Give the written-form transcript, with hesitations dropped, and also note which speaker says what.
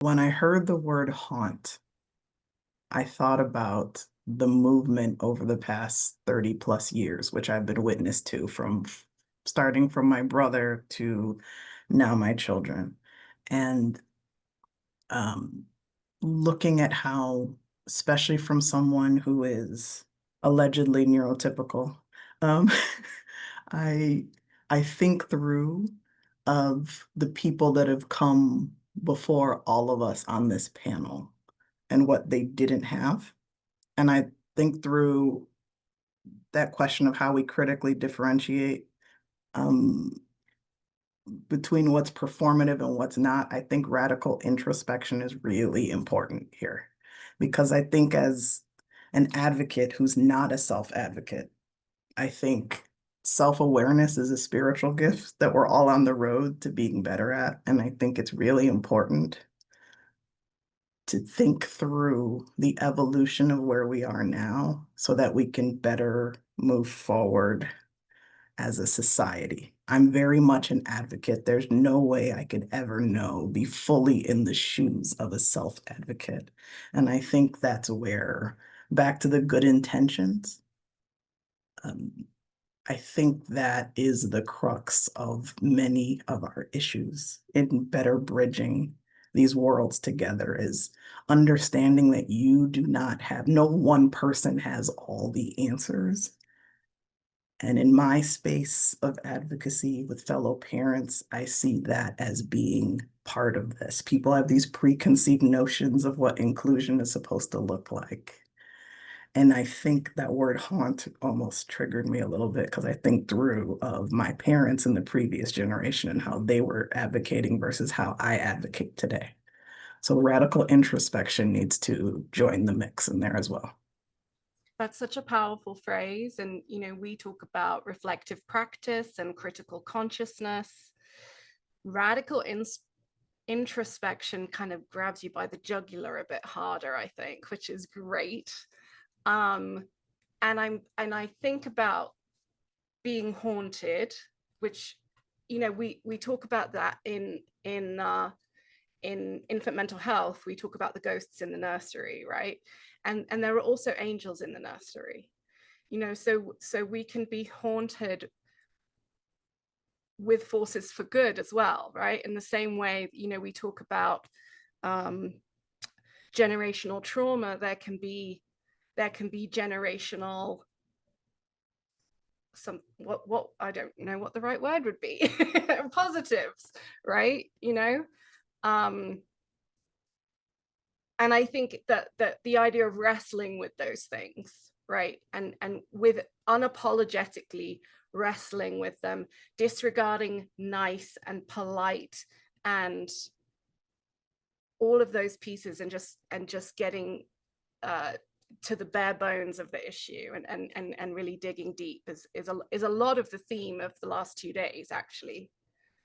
Speaker 1: When I heard the word haunt, I thought about the movement over the past 30 plus years, which I've been witness to from starting from my brother to now my children. And um, looking at how, especially from someone who is allegedly neurotypical, um, I I think through of the people that have come before all of us on this panel and what they didn't have. And I think through that question of how we critically differentiate um, between what's performative and what's not. I think radical introspection is really important here because I think as an advocate who's not a self-advocate, I think self-awareness is a spiritual gift that we're all on the road to being better at. And I think it's really important to think through the evolution of where we are now so that we can better move forward as a society. I'm very much an advocate. There's no way I could ever be fully in the shoes of a self-advocate. And I think that's where, back to the good intentions, um, I think that is the crux of many of our issues in better bridging these worlds together is understanding that you do not have, no one person has all the answers. And in my space of advocacy with fellow parents, I see that as being part of this. People have these preconceived notions of what inclusion is supposed to look like. And I think that word haunt almost triggered me a little bit because I think through of my parents in the previous generation and how they were advocating versus how I advocate today. So radical introspection needs to join the mix in there as well.
Speaker 2: That's such a powerful phrase. And, we talk about reflective practice and critical consciousness. Radical introspection kind of grabs you by the jugular a bit harder, I think, which is great. Um, and I think about being haunted, which, we talk about that in infant mental health. We talk about the ghosts in the nursery, right? And there are also angels in the nursery, so we can be haunted with forces for good as well, right? In the same way, we talk about um, generational trauma. There can be generational, some what I don't know what the right word would be, positives, right? Um and I think that the idea of wrestling with those things, right, and with unapologetically wrestling with them, disregarding nice and polite and all of those pieces, and just getting uh to the bare bones of the issue, and really digging deep is a lot of the theme of the last 2 days, actually.